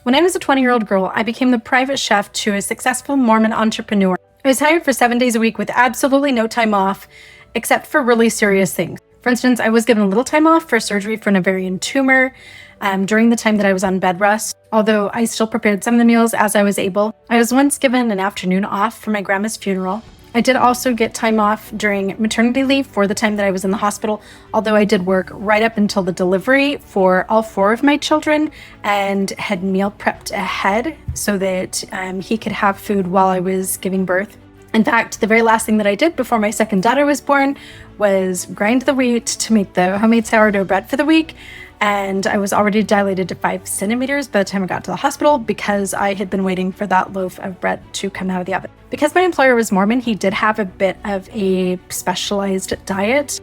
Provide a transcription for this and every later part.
When I was a 20-year-old girl, I became the private chef to a successful Mormon entrepreneur. I was hired for 7 days a week with absolutely no time off, except for really serious things. For instance, I was given a little time off for surgery for an ovarian tumor during the time that I was on bed rest, although I still prepared some of the meals as I was able. I was once given an afternoon off for my grandma's funeral. I did also get time off during maternity leave for the time that I was in the hospital, although I did work right up until the delivery for all 4 of my children and had meal prepped ahead so that he could have food while I was giving birth. In fact, the very last thing that I did before my second daughter was born was grind the wheat to make the homemade sourdough bread for the week. And I was already dilated to 5 centimeters by the time I got to the hospital because I had been waiting for that loaf of bread to come out of the oven. Because my employer was Mormon, he did have a bit of a specialized diet.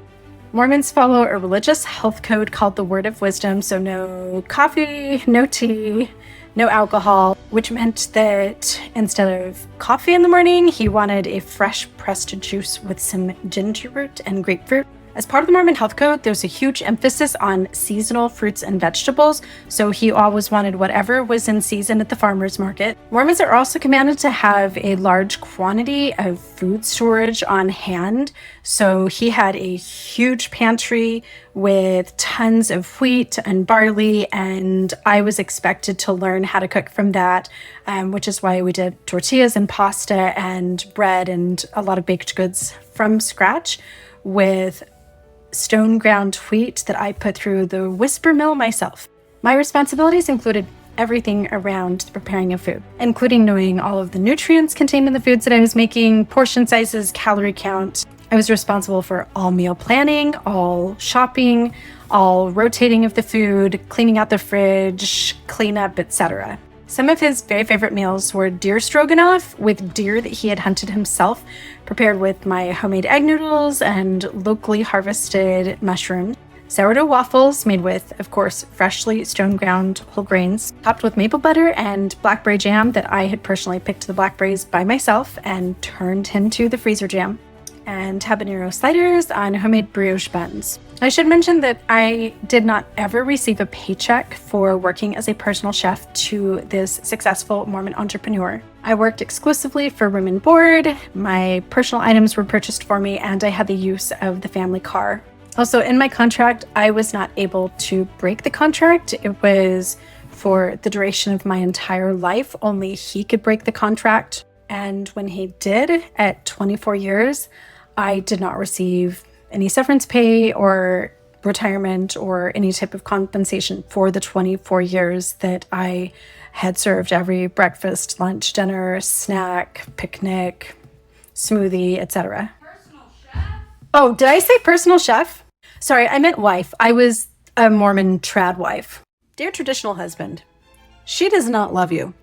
Mormons follow a religious health code called the Word of Wisdom, so no coffee, no tea, no alcohol, which meant that instead of coffee in the morning, he wanted a fresh pressed juice with some ginger root and grapefruit. As part of the Mormon health code, there's a huge emphasis on seasonal fruits and vegetables, so he always wanted whatever was in season at the farmer's market. Mormons are also commanded to have a large quantity of food storage on hand, so he had a huge pantry with tons of wheat and barley, and I was expected to learn how to cook from that, which is why we did tortillas and pasta and bread and a lot of baked goods from scratch with stone ground wheat that I put through the whisper mill myself. My responsibilities included everything around the preparing of food, including knowing all of the nutrients contained in the foods that I was making, portion sizes, calorie count. I was responsible for all meal planning, all shopping, all rotating of the food, cleaning out the fridge, cleanup, etc. Some of his very favorite meals were deer stroganoff with deer that he had hunted himself, prepared with my homemade egg noodles and locally harvested mushrooms. Sourdough waffles made with, of course, freshly stone ground whole grains, topped with maple butter and blackberry jam that I had personally picked the blackberries by myself and turned into the freezer jam. And habanero sliders on homemade brioche buns. I should mention that I did not ever receive a paycheck for working as a personal chef to this successful Mormon entrepreneur. I worked exclusively for room and board, my personal items were purchased for me, and I had the use of the family car. Also, in my contract, I was not able to break the contract. It was for the duration of my entire life. Only he could break the contract. And when he did, at 24 years, I did not receive any severance pay or retirement or any type of compensation for the 24 years that I had served every breakfast, lunch, dinner, snack, picnic, smoothie, etc. Personal chef? Oh, did I say personal chef? Sorry, I meant wife. I was a Mormon tradwife. Dear traditional husband, she does not love you.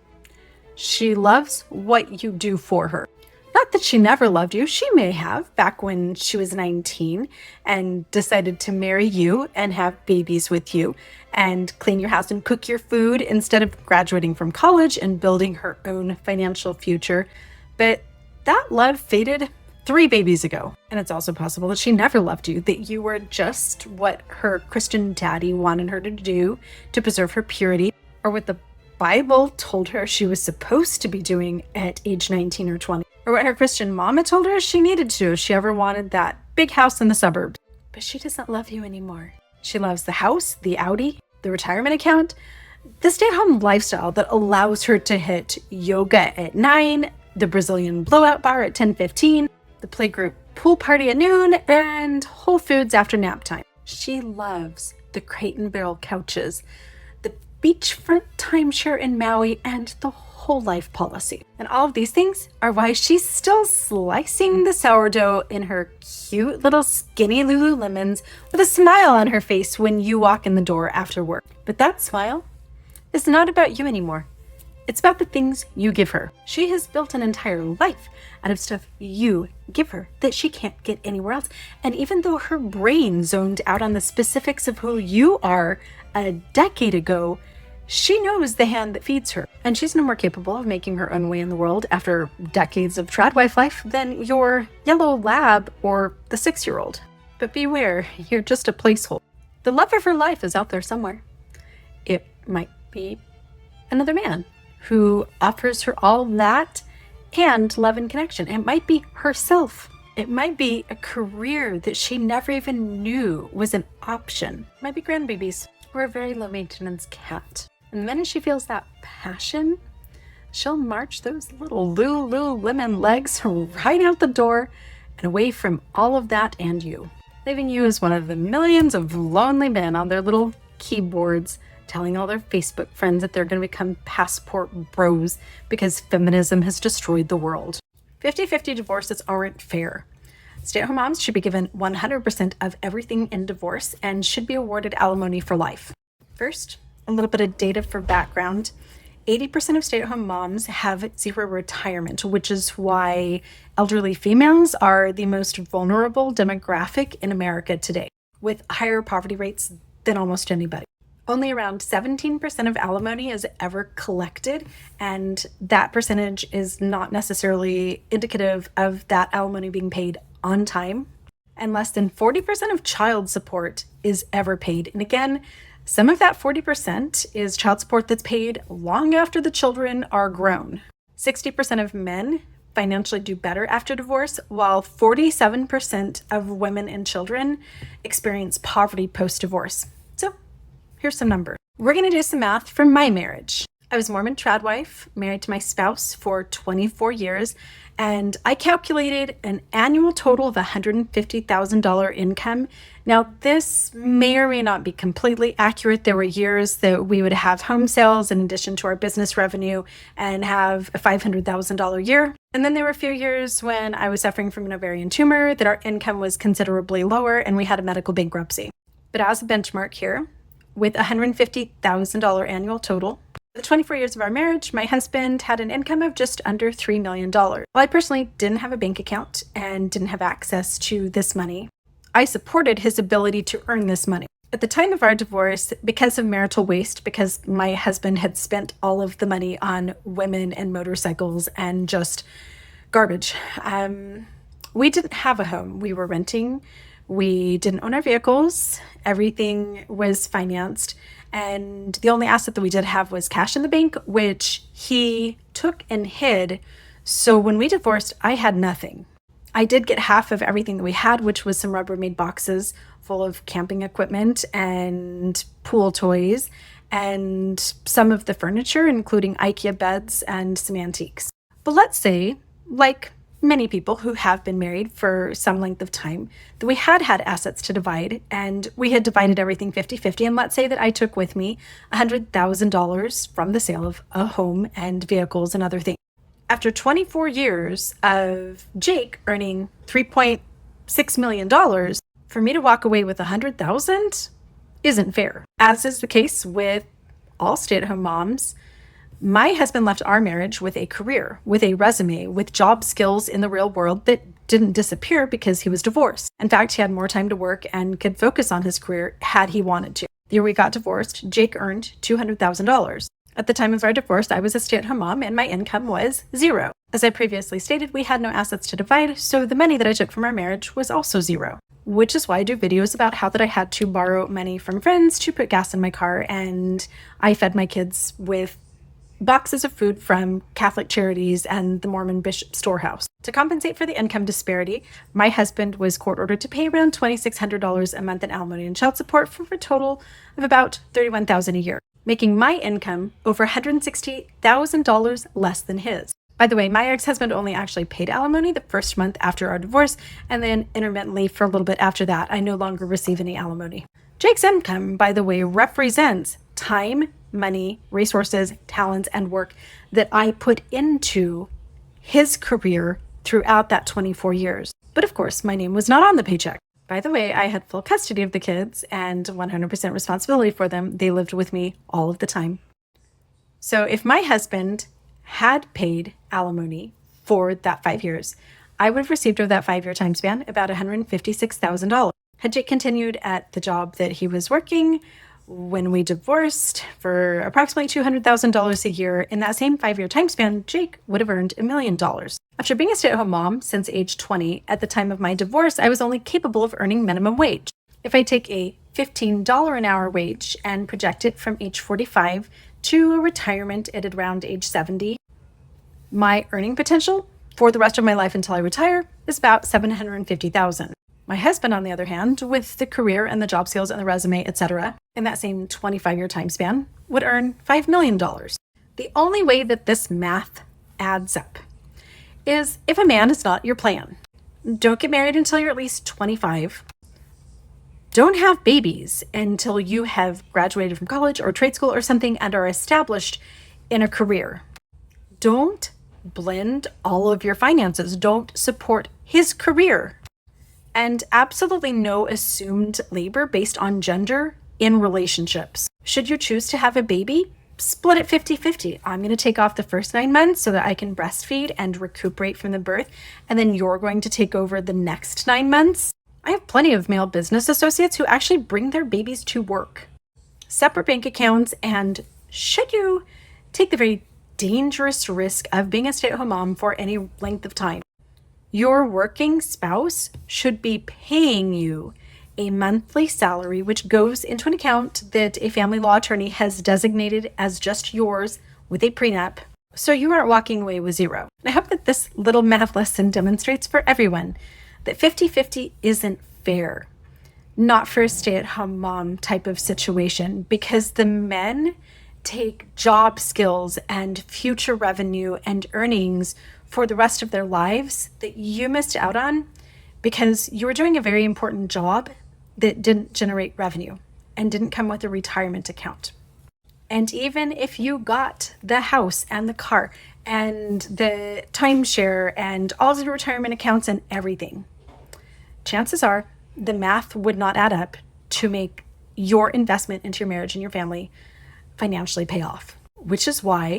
She loves what you do for her. Not that she never loved you. She may have back when she was 19 and decided to marry you and have babies with you and clean your house and cook your food instead of graduating from college and building her own financial future. But that love faded 3 babies ago. And it's also possible that she never loved you, that you were just what her Christian daddy wanted her to do to preserve her purity, or what the Bible told her she was supposed to be doing at age 19 or 20, or what her Christian mama told her she needed to do if she ever wanted that big house in the suburbs. But she doesn't love you anymore. She loves the house, the Audi, the retirement account, the stay-at-home lifestyle that allows her to hit yoga at 9, the Brazilian blowout bar at 10:15, the playgroup pool party at noon, and Whole Foods after nap time. She loves the Crate and Barrel couches, the beachfront timeshare in Maui, and the whole life policy. And all of these things are why she's still slicing the sourdough in her cute little skinny Lululemons with a smile on her face when you walk in the door after work. But that smile is not about you anymore. It's about the things you give her. She has built an entire life out of stuff you give her that she can't get anywhere else. And even though her brain zoned out on the specifics of who you are a decade ago, she knows the hand that feeds her. And she's no more capable of making her own way in the world after decades of tradwife life than your yellow lab or the 6-year-old. But beware, you're just a placeholder. The love of her life is out there somewhere. It might be another man who offers her all that and love and connection. It might be herself. It might be a career that she never even knew was an option. It might be grandbabies or a very low maintenance cat. And the minute she feels that passion, she'll march those little Lululemon legs right out the door and away from all of that and you, leaving you as one of the millions of lonely men on their little keyboards telling all their Facebook friends that they're going to become passport bros because feminism has destroyed the world. 50-50 divorces aren't fair. Stay-at-home moms should be given 100% of everything in divorce and should be awarded alimony for life. First, a little bit of data for background. 80% of stay-at-home moms have zero retirement, which is why elderly females are the most vulnerable demographic in America today, with higher poverty rates than almost anybody. Only around 17% of alimony is ever collected, and that percentage is not necessarily indicative of that alimony being paid on time. And less than 40% of child support is ever paid. And again, some of that 40% is child support that's paid long after the children are grown. 60% of men financially do better after divorce, while 47% of women and children experience poverty post-divorce. So here's some numbers. We're going to do some math from my marriage. I was Mormon tradwife, married to my spouse for 24 years, and I calculated an annual total of $150,000 income. Now, this may or may not be completely accurate. There were years that we would have home sales in addition to our business revenue and have a $500,000 year. And then there were a few years when I was suffering from an ovarian tumor that our income was considerably lower and we had a medical bankruptcy. But as a benchmark here, with $150,000 annual total, the 24 years of our marriage, my husband had an income of just under $3 million. While I personally didn't have a bank account and didn't have access to this money, I supported his ability to earn this money. At the time of our divorce, because of marital waste, because my husband had spent all of the money on women and motorcycles and just garbage, we didn't have a home. We were renting. We didn't own our vehicles. Everything was financed. And the only asset that we did have was cash in the bank, which he took and hid. So when we divorced, I had nothing. I did get half of everything that we had, which was some Rubbermaid boxes full of camping equipment and pool toys and some of the furniture, including IKEA beds and some antiques. But let's say, like many people who have been married for some length of time, that we had assets to divide, and we had divided everything 50-50. And let's say that I took with me $100,000 from the sale of a home and vehicles and other things. After 24 years of Jake earning $3.6 million, for me to walk away with $100,000 isn't fair. As is the case with all stay-at-home moms, my husband left our marriage with a career, with a resume, with job skills in the real world that didn't disappear because he was divorced. In fact, he had more time to work and could focus on his career had he wanted to. The year we got divorced, Jake earned $200,000. At the time of our divorce, I was a stay-at-home mom and my income was zero. As I previously stated, we had no assets to divide, so the money that I took from our marriage was also zero. Which is why I do videos about how that I had to borrow money from friends to put gas in my car, and I fed my kids with boxes of food from Catholic Charities and the Mormon Bishop Storehouse. To compensate for the income disparity, my husband was court-ordered to pay around $2,600 a month in alimony and child support for a total of about $31,000 a year, making my income over $160,000 less than his. By the way, my ex-husband only actually paid alimony the first month after our divorce, and then intermittently for a little bit after that, I no longer receive any alimony. Jake's income, by the way, represents time, money, resources, talents, and work that I put into his career throughout that 24 years. But of course, my name was not on the paycheck. By the way, I had full custody of the kids and 100% responsibility for them. They lived with me all of the time. So if my husband had paid alimony for that 5 years, I would have received over that 5-year time span about $156,000. Had Jake continued at the job that he was working when we divorced for approximately $200,000 a year, in that same 5-year time span, Jake would have earned $1 million. After being a stay-at-home mom since age 20, at the time of my divorce, I was only capable of earning minimum wage. If I take a $15 an hour wage and project it from age 45 to a retirement at around age 70. My earning potential for the rest of my life until I retire is about $750,000. My husband, on the other hand, with the career and the job skills and the resume, etc., in that same 25-year time span, would earn $5 million. The only way that this math adds up is if a man is not your plan. Don't get married until you're at least 25. Don't have babies until you have graduated from college or trade school or something and are established in a career. Don't blend all of your finances. Don't support his career. And absolutely no assumed labor based on gender in relationships. Should you choose to have a baby, split it 50-50. I'm going to take off the first 9 months so that I can breastfeed and recuperate from the birth, and then you're going to take over the next 9 months. I have plenty of male business associates who actually bring their babies to work. Separate bank accounts, and should you take the very dangerous risk of being a stay-at-home mom for any length of time, your working spouse should be paying you a monthly salary, which goes into an account that a family law attorney has designated as just yours with a prenup, so you aren't walking away with zero. I hope that this little math lesson demonstrates for everyone that 50-50 isn't fair, not for a stay-at-home mom type of situation, because the men take job skills and future revenue and earnings for the rest of their lives that you missed out on because you were doing a very important job that didn't generate revenue and didn't come with a retirement account. And even if you got the house and the car and the timeshare and all the retirement accounts and everything, chances are the math would not add up to make your investment into your marriage and your family financially pay off, which is why